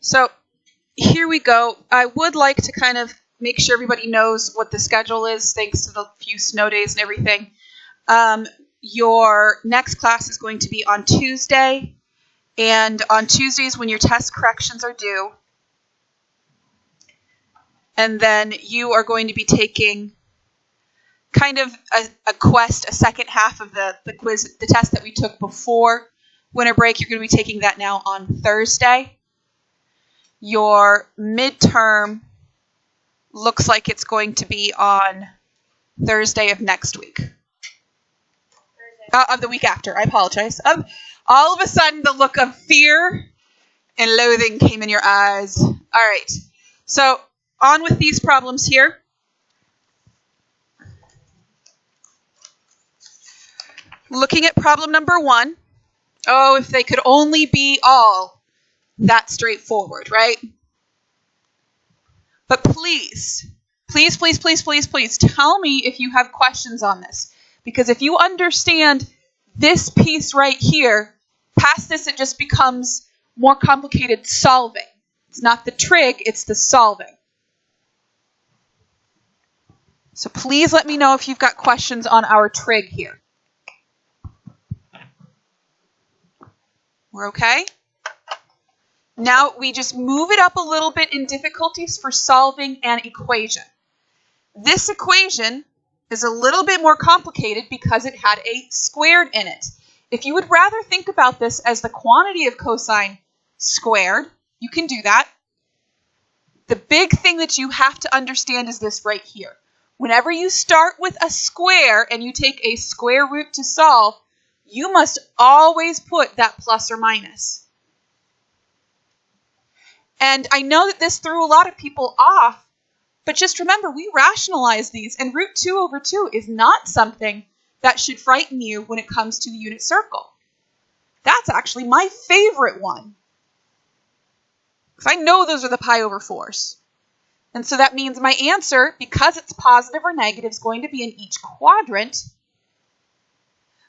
So here we go. I would like to kind of make sure everybody knows what the schedule is, thanks to the few snow days and everything. Your next class is going to be on Tuesday, and on Tuesdays when your test corrections are due. And then you are going to be taking kind of a second half of the quiz, the test that we took before winter break. You're going to be taking that now on Thursday. Your midterm looks like it's going to be on Thursday of next week. Of the week after, I apologize. All of a sudden, the look of fear and loathing came in your eyes. All right, so on with these problems here. Looking at problem number 1. Oh, if they could only be all that straightforward, right? But please tell me if you have questions on this. Because if you understand this piece right here, past this it just becomes more complicated solving. It's not the trig, it's the solving. So please let me know if you've got questions on our trig here. We're okay? Now we just move it up a little bit in difficulties for solving an equation. This equation is a little bit more complicated because it had a squared in it. If you would rather think about this as the quantity of cosine squared, you can do that. The big thing that you have to understand is this right here. Whenever you start with a square and you take a square root to solve, you must always put that plus or minus. And I know that this threw a lot of people off, but just remember, we rationalize these, and root 2 over 2 is not something that should frighten you when it comes to the unit circle. That's actually my favorite one, because I know those are the pi over 4s. And so that means my answer, because it's positive or negative, is going to be in each quadrant.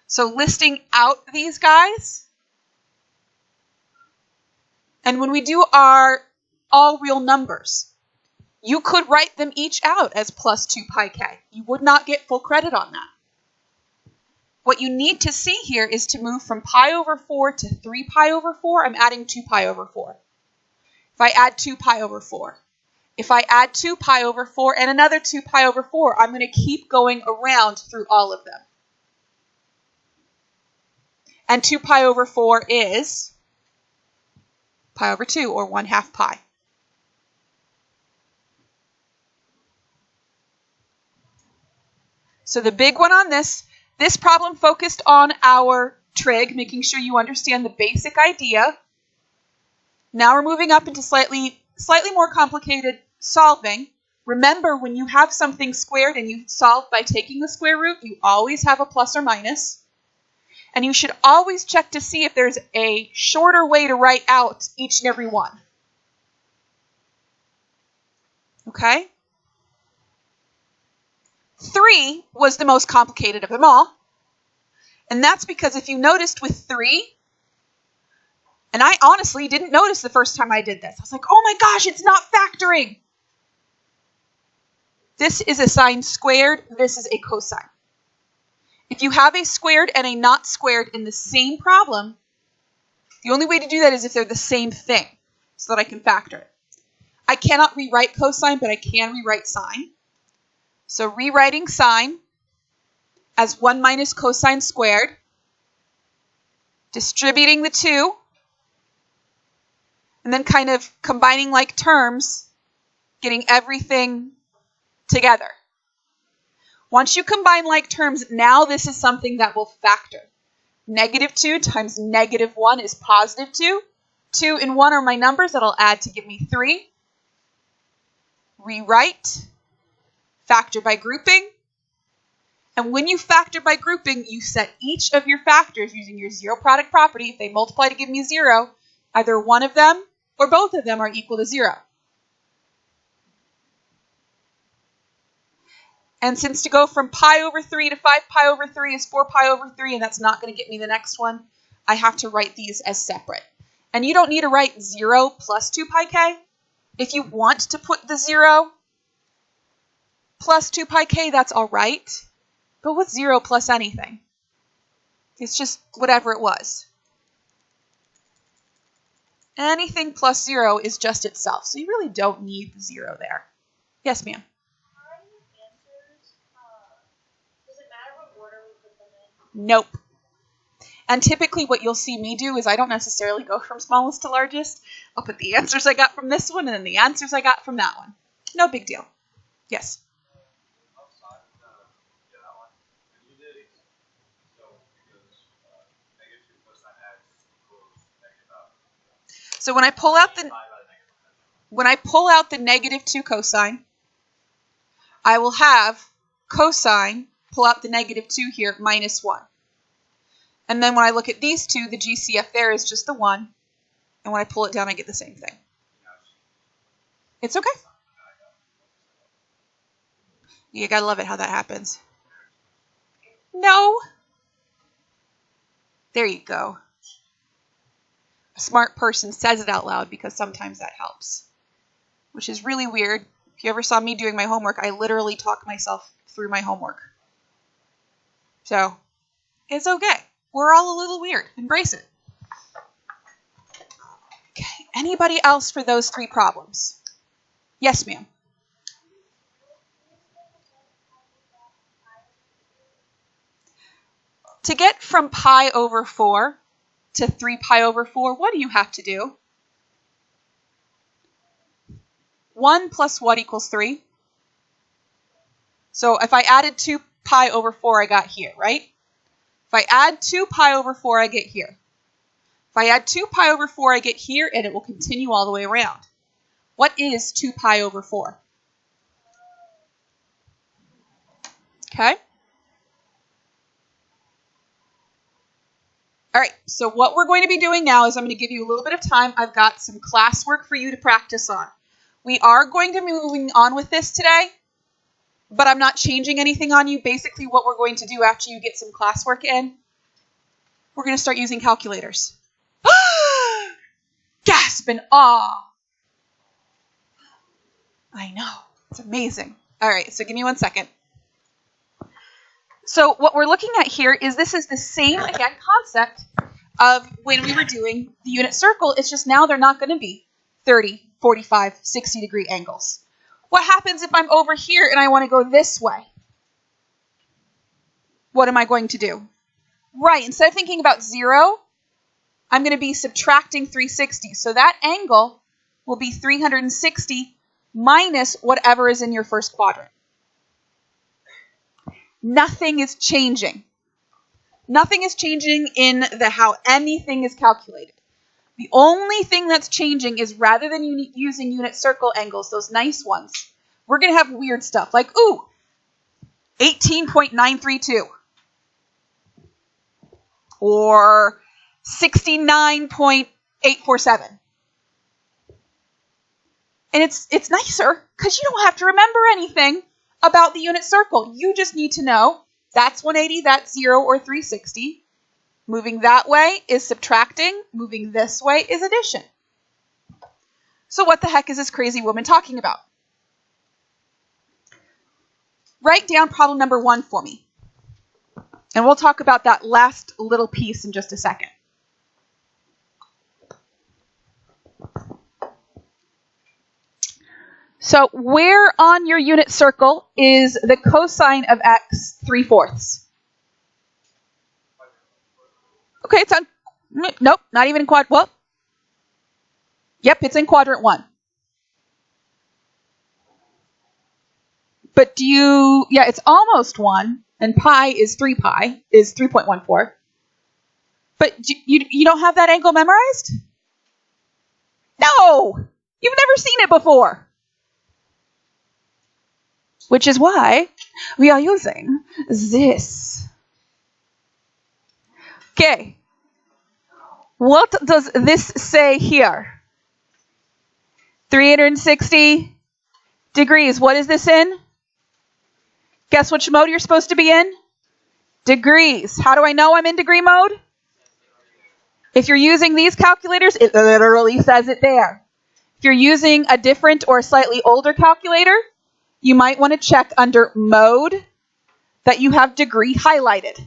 So listing out these guys, and when we do our all real numbers, you could write them each out as plus 2 pi k. You would not get full credit on that. What you need to see here is to move from pi over 4 to 3 pi over 4. I'm adding 2 pi over 4. If I add 2 pi over 4. If I add 2 pi over 4 and another 2 pi over 4, I'm going to keep going around through all of them. And 2 pi over 4 is pi over 2, or 1/2 pi. So the big one on this problem focused on our trig, making sure you understand the basic idea. Now we're moving up into slightly more complicated solving. Remember, when you have something squared and you solve by taking the square root, you always have a plus or minus. And you should always check to see if there's a shorter way to write out each and every one. Okay? 3 was the most complicated of them all. And that's because if you noticed with 3, and I honestly didn't notice the first time I did this. I was like, oh my gosh, it's not factoring. This is a sine squared. This is a cosine. If you have a squared and a not squared in the same problem, the only way to do that is if they're the same thing, so that I can factor it. I cannot rewrite cosine, but I can rewrite sine. So rewriting sine as 1 minus cosine squared, distributing the 2, and then kind of combining like terms, getting everything together. Once you combine like terms, now this is something that will factor. -2 times -1 is positive 2. 2 and 1 are my numbers that I'll add to give me 3. Rewrite, factor by grouping. And when you factor by grouping, you set each of your factors using your zero product property. If they multiply to give me 0, either one of them or both of them are equal to 0. And since to go from pi over 3 to 5 pi over 3 is 4 pi over 3, and that's not going to get me the next one, I have to write these as separate. And you don't need to write 0 plus 2 pi k. If you want to put the 0 plus 2 pi k, that's all right. But what's 0 plus anything? It's just whatever it was. Anything plus 0 is just itself, so you really don't need the 0 there. Yes, ma'am? Does it matter what order we put them in? Nope. And typically what you'll see me do is I don't necessarily go from smallest to largest. I'll put the answers I got from this one and then the answers I got from that one. No big deal. Yes? So when I pull out the negative 2 cosine, I will have cosine, pull out the negative 2 here, minus 1. And then when I look at these two, the GCF there is just the 1. And when I pull it down, I get the same thing. It's okay. You gotta love it how that happens. No. There you go. A smart person says it out loud because sometimes that helps. Which is really weird. If you ever saw me doing my homework, I literally talk myself through my homework. So, it's okay. We're all a little weird. Embrace it. Okay. Anybody else for those 3 problems? Yes, ma'am. To get from pi over 4 to 3 pi over 4, what do you have to do? 1 plus what equals 3? So if I added 2 pi over 4, I got here, right? If I add 2 pi over 4, I get here. If I add 2 pi over 4, I get here, and it will continue all the way around. What is 2 pi over 4? Okay. All right, so what we're going to be doing now is I'm going to give you a little bit of time. I've got some classwork for you to practice on. We are going to be moving on with this today, but I'm not changing anything on you. Basically, what we're going to do after you get some classwork in, we're going to start using calculators. Gasp and awe. I know. It's amazing. All right, so give me 1 second. So what we're looking at here is this is the same, again, concept of when we were doing the unit circle. It's just now they're not going to be 30, 45, 60-degree angles. What happens if I'm over here and I want to go this way? What am I going to do? Right, instead of thinking about 0, I'm going to be subtracting 360. So that angle will be 360 minus whatever is in your first quadrant. Nothing is changing. Nothing is changing in the how anything is calculated. The only thing that's changing is rather than using unit circle angles, those nice ones, we're going to have weird stuff like, ooh, 18.932 or 69.847. And it's nicer because you don't have to remember anything about the unit circle. You just need to know that's 180, that's 0, or 360. Moving that way is subtracting. Moving this way is addition. So what the heck is this crazy woman talking about? Write down problem number 1 for me. And we'll talk about that last little piece in just a second. So where on your unit circle is the cosine of x 3/4? Okay, it's on, nope, not even in quad, well, yep, it's in quadrant 1. But yeah, it's almost 1, and pi is 3 pi, is 3.14. But you don't have that angle memorized? No! You've never seen it before. Which is why we are using this. Okay. What does this say here? 360 degrees. What is this in? Guess which mode you're supposed to be in? Degrees. How do I know I'm in degree mode? If you're using these calculators, it literally says it there. If you're using a different or slightly older calculator, you might want to check under mode that you have degree highlighted.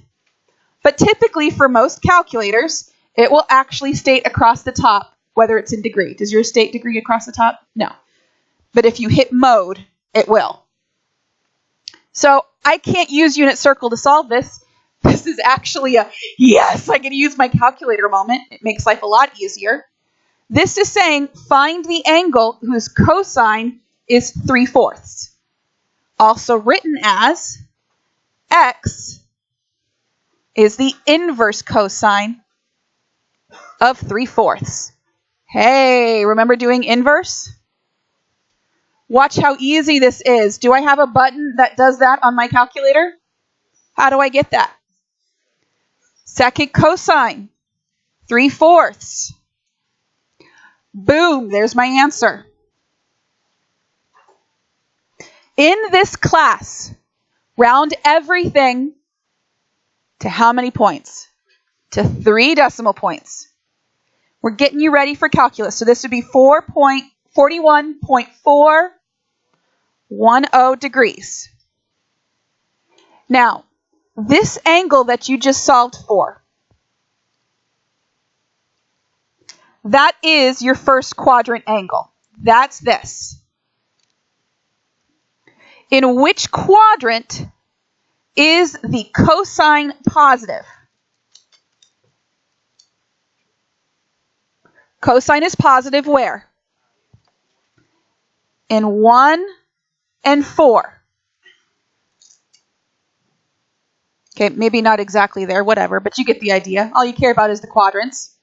But typically for most calculators, it will actually state across the top whether it's in degree. Does yours state degree across the top? No. But if you hit mode, it will. So I can't use unit circle to solve this. This is actually a, yes, I can use my calculator moment. It makes life a lot easier. This is saying find the angle whose cosine is 3/4. Also written as x is the inverse cosine of 3/4. Hey, remember doing inverse? Watch how easy this is. Do I have a button that does that on my calculator? How do I get that? Second cosine, 3/4. Boom, there's my answer. In this class, round everything to how many points? To 3 decimal points. We're getting you ready for calculus. So this would be 41.410 degrees. Now, this angle that you just solved for, that is your first quadrant angle. That's this. In which quadrant is the cosine positive? Cosine is positive where? In 1 and 4. Okay, maybe not exactly there, whatever, but you get the idea. All you care about is the quadrants.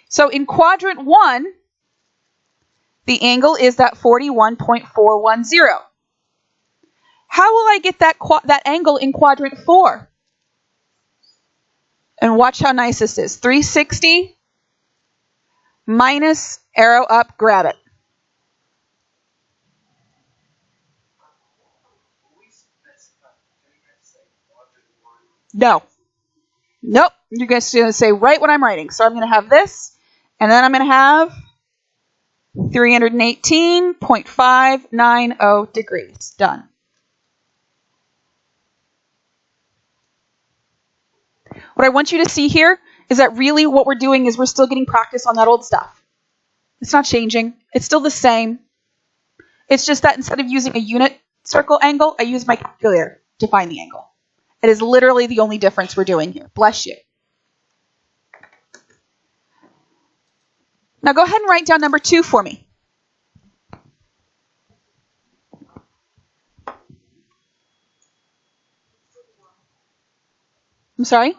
So in quadrant 1, the angle is that 41.410. How will I get that angle in quadrant 4? And watch how nice this is. 360 minus arrow up, grab it. No. Nope. You're just going to say right what I'm writing. So I'm going to have this, and then I'm going to have 318.590 degrees. Done. What I want you to see here is that really what we're doing is we're still getting practice on that old stuff. It's not changing. It's still the same. It's just that instead of using a unit circle angle, I use my calculator to find the angle. It is literally the only difference we're doing here. Bless you. Now go ahead and write down number 2 for me. I'm sorry?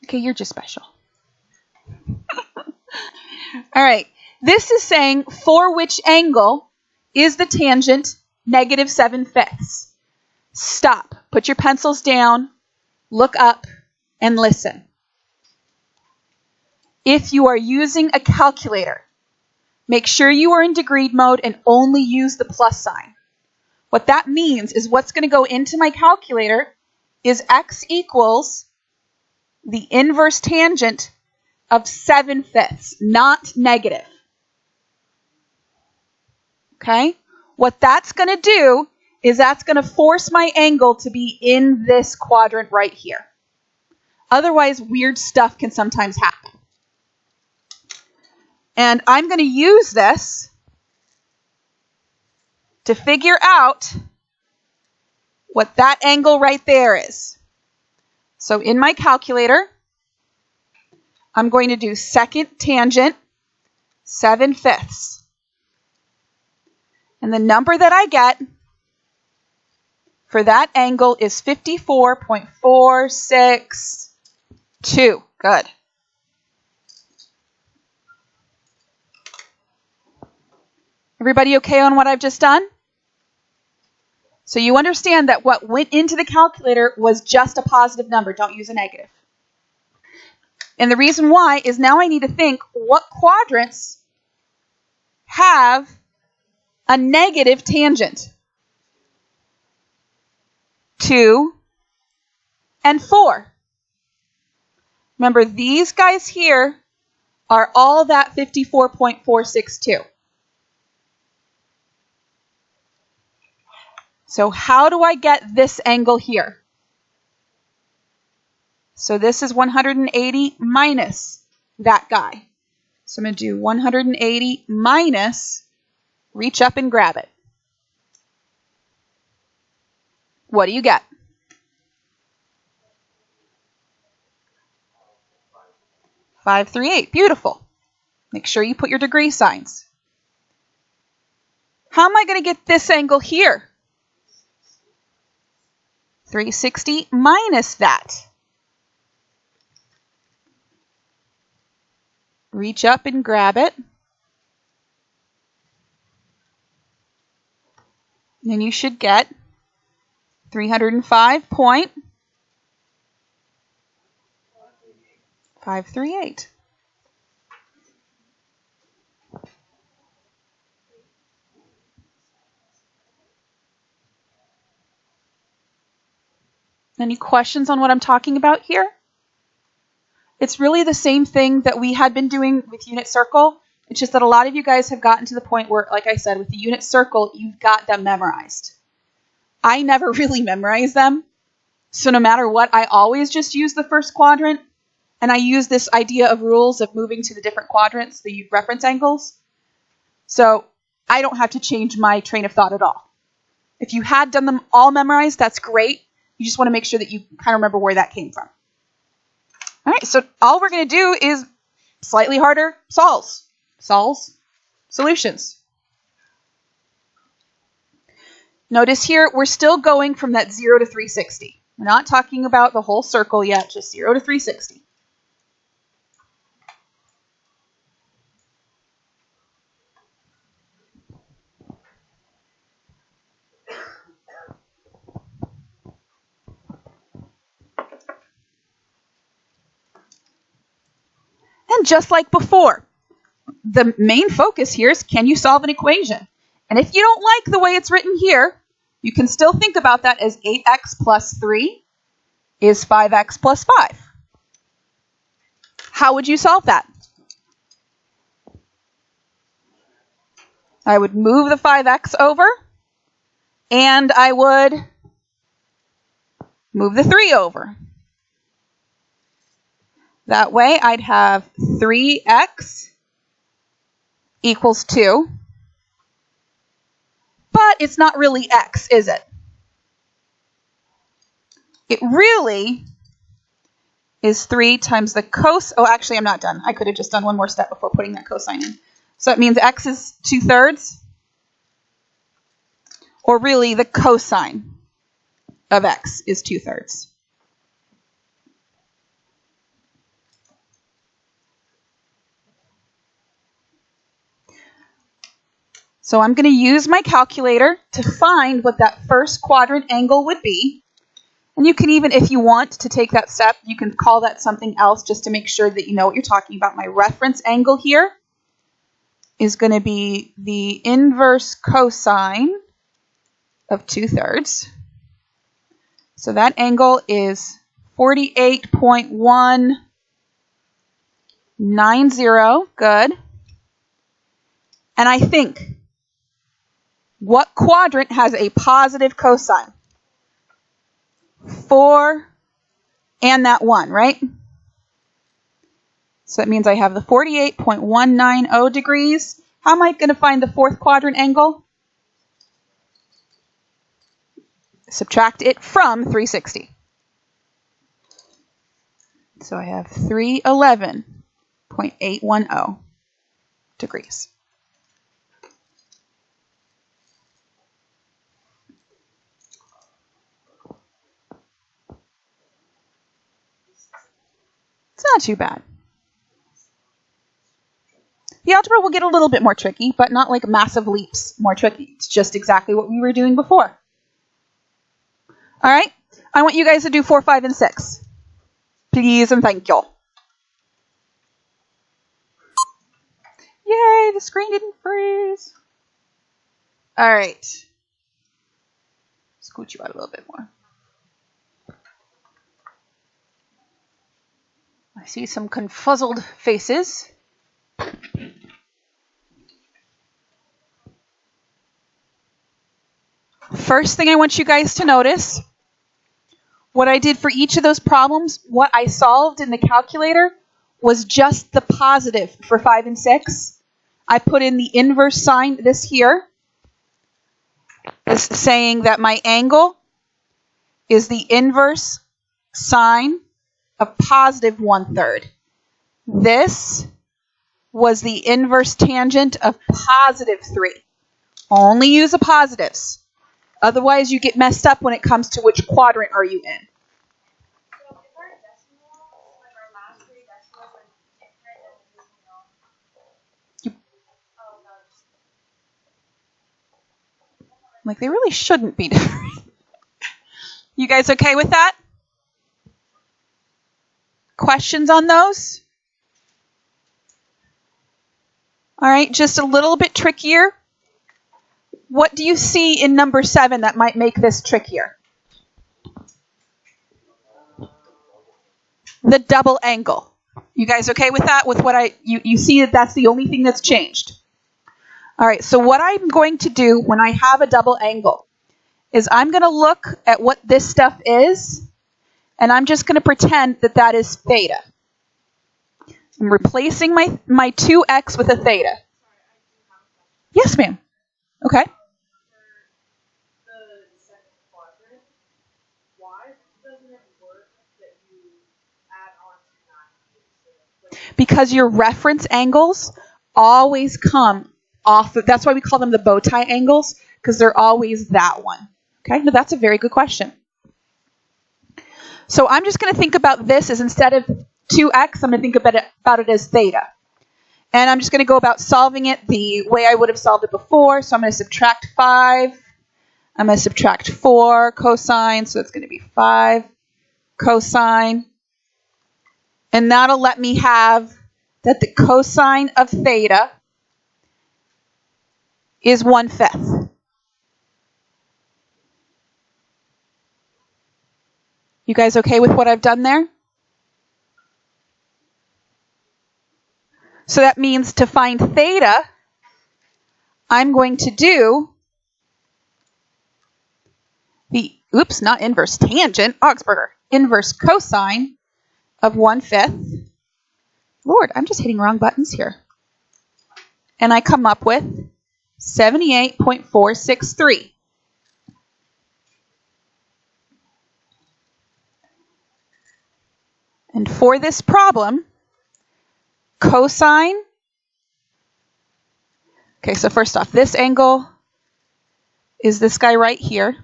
Okay, you're just special. All right. This is saying for which angle is the tangent negative 7/5. Stop. Put your pencils down, look up, and listen. If you are using a calculator, make sure you are in degree mode and only use the plus sign. What that means is what's going to go into my calculator is x equals the inverse tangent of 7/5, not negative. Okay? What that's going to do is that's going to force my angle to be in this quadrant right here. Otherwise, weird stuff can sometimes happen. And I'm going to use this to figure out what that angle right there is. So in my calculator, I'm going to do second tangent 7/5. And the number that I get for that angle is 54.462. Good. Everybody okay on what I've just done? So you understand that what went into the calculator was just a positive number. Don't use a negative. And the reason why is now I need to think what quadrants have a negative tangent. 2, and 4. Remember, these guys here are all that 54.462. So how do I get this angle here? So this is 180 minus that guy. So I'm going to do 180 minus, reach up and grab it. What do you get? 538. Beautiful. Make sure you put your degree signs. How am I going to get this angle here? 360 minus that. Reach up and grab it. And you should get 305.538. Any questions on what I'm talking about here? It's really the same thing that we had been doing with unit circle. It's just that a lot of you guys have gotten to the point where, like I said, with the unit circle, you've got them memorized. I never really memorize them. So no matter what, I always just use the first quadrant. And I use this idea of rules of moving to the different quadrants, the reference angles. So I don't have to change my train of thought at all. If you had done them all memorized, that's great. You just want to make sure that you kind of remember where that came from. All right, so all we're going to do is slightly harder solves. Solves, solutions. Notice here, we're still going from that 0 to 360. We're not talking about the whole circle yet, just 0 to 360. And just like before, the main focus here is, can you solve an equation? And if you don't like the way it's written here, you can still think about that as 8x plus 3 is 5x plus 5. How would you solve that? I would move the 5x over, and I would move the 3 over. That way, I'd have 3x equals 2. But it's not really x, is it? It really is 3 times the cosine. Oh, actually, I'm not done. I could have just done one more step before putting that cosine in. So it means x is 2/3. Or really, the cosine of x is 2/3. So I'm going to use my calculator to find what that first quadrant angle would be. And you can even, if you want to take that step, you can call that something else just to make sure that you know what you're talking about. My reference angle here is going to be the inverse cosine of 2/3. So that angle is 48.190. Good. And I think, what quadrant has a positive cosine? 4 and that 1, right? So that means I have the 48.190 degrees. How am I going to find the fourth quadrant angle? Subtract it from 360. So I have 311.810 degrees. It's not too bad. The algebra will get a little bit more tricky, but not like massive leaps more tricky. It's just exactly what we were doing before. All right, I want you guys to do 4, 5, and 6. Please and thank you. Yay, the screen didn't freeze. All right. Scoot you out a little bit more. I see some confuzzled faces. First thing I want you guys to notice, what I did for each of those problems, what I solved in the calculator was just the positive for 5 and 6. I put in the inverse sign, this here is saying that my angle is the inverse sine of positive 1/3. This was the inverse tangent of positive 3. Only use the positives. Otherwise, you get messed up when it comes to which quadrant are you in. So if our decimals, like our last 3 decimals are different than the decimal, oh no. Like, they really shouldn't be different. You guys okay with that? Questions on those? All right, just a little bit trickier. What do you see in number 7 that might make this trickier? The double angle. You guys okay with that? With what you see that that's the only thing that's changed. All right, so what I'm going to do when I have a double angle is I'm going to look at what this stuff is, and I'm just going to pretend that that is theta. I'm replacing my 2x with a theta. Yes, ma'am. Okay. Because your reference angles always come off. That's why we call them the bow tie angles, because they're always that one. Okay, now that's a very good question. So I'm just going to think about this as instead of 2x, I'm going to think about it as theta. And I'm just going to go about solving it the way I would have solved it before. So I'm going to subtract 5. I'm going to subtract 4 cosine, so it's going to be 5 cosine. And that'll let me have that the cosine of theta is 1/5. You guys okay with what I've done there? So that means to find theta, I'm going to do the, not inverse tangent, Augsburger, inverse cosine of 1/5. Lord, I'm just hitting wrong buttons here. And I come up with 78.463. And for this problem, cosine, okay, so first off, this angle is this guy right here.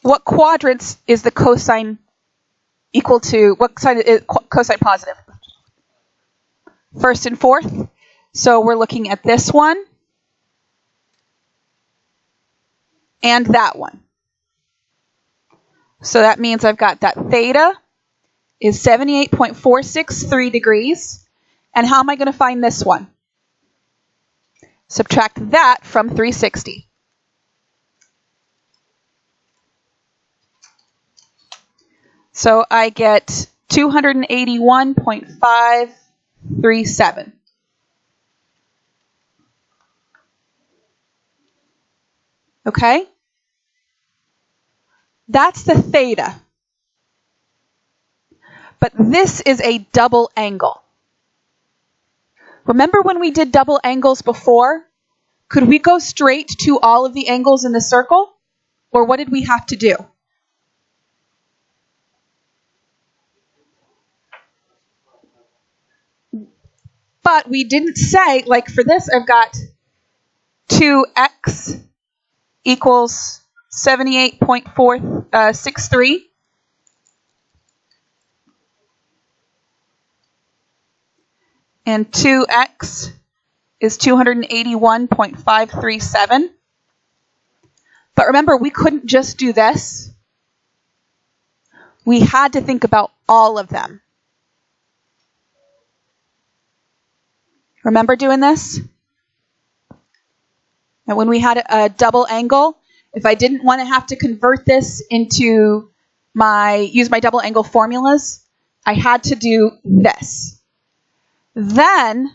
What quadrants is the cosine equal to? What side is cosine positive? First and fourth. So we're looking at this one and that one. So that means I've got that theta is 78.463 degrees. And how am I going to find this one? Subtract that from 360. So I get 281.537. Okay? That's the theta. But this is a double angle. Remember when we did double angles before? Could we go straight to all of the angles in the circle? Or what did we have to do? But we didn't say, like for this, I've got 2x equals 78.463. And 2x is 281.537. But remember, we couldn't just do this. We had to think about all of them. Remember doing this? Now, when we had a double angle, if I didn't want to have to convert this into use my double angle formulas I had to do this. Then,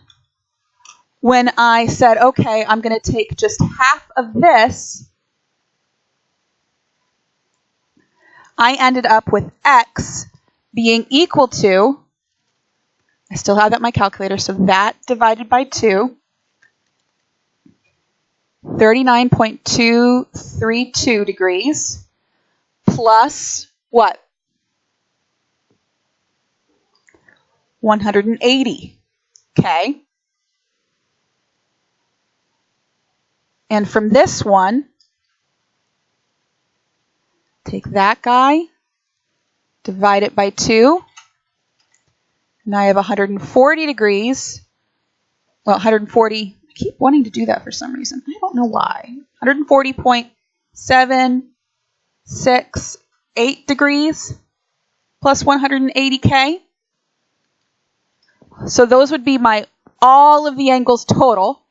when I said, okay, I'm going to take just half of this, I ended up with x being equal to, I still have that in my calculator, so that divided by 2, 39.232 degrees, plus what? 180, okay? And from this one, take that guy, divide it by 2. Now I have 140 degrees. Well, 140. I keep wanting to do that for some reason. I don't know why. 140.768 degrees plus 180K. So those would be my all of the angles total.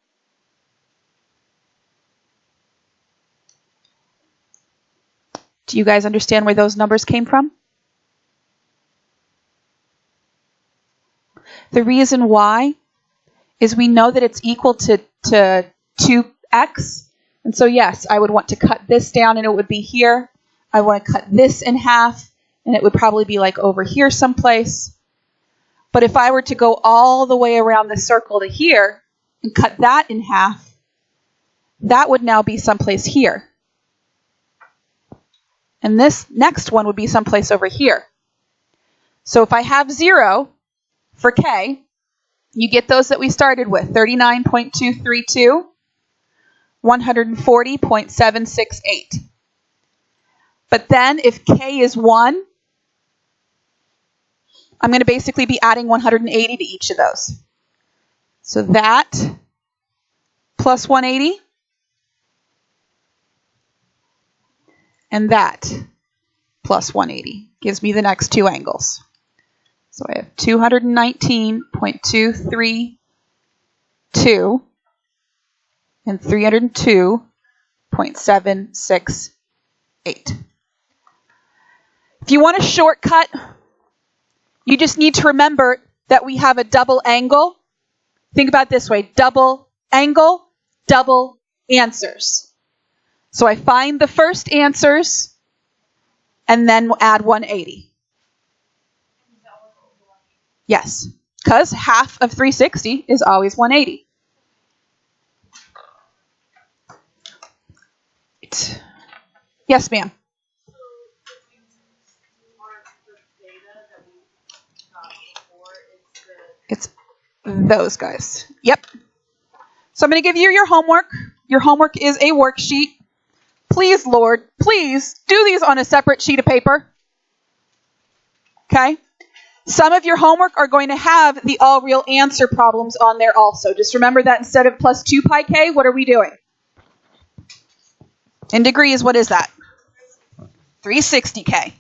Do you guys understand where those numbers came from? The reason why is we know that it's equal to 2x. And so yes, I would want to cut this down and it would be here. I want to cut this in half and it would probably be like over here someplace. But if I were to go all the way around the circle to here and cut that in half, that would now be someplace here. And this next one would be someplace over here. So if I have 0 for k, you get those that we started with, 39.232, 140.768. But then if k is 1, I'm going to basically be adding 180 to each of those. So that plus 180 and that plus 180 gives me the next two angles. So I have 219.232 and 302.768. If you want a shortcut, you just need to remember that we have a double angle. Think about it this way, double angle, double answers. So I find the first answers and then we'll add 180. Yes, because half of 360 is always 180. Yes, ma'am. It's those guys. Yep. So I'm going to give you your homework. Your homework is a worksheet. Please, Lord, please do these on a separate sheet of paper. Okay? Some of your homework are going to have the all real answer problems on there also. Just remember that instead of plus 2 pi k, what are we doing? In degrees, what is that? 360k.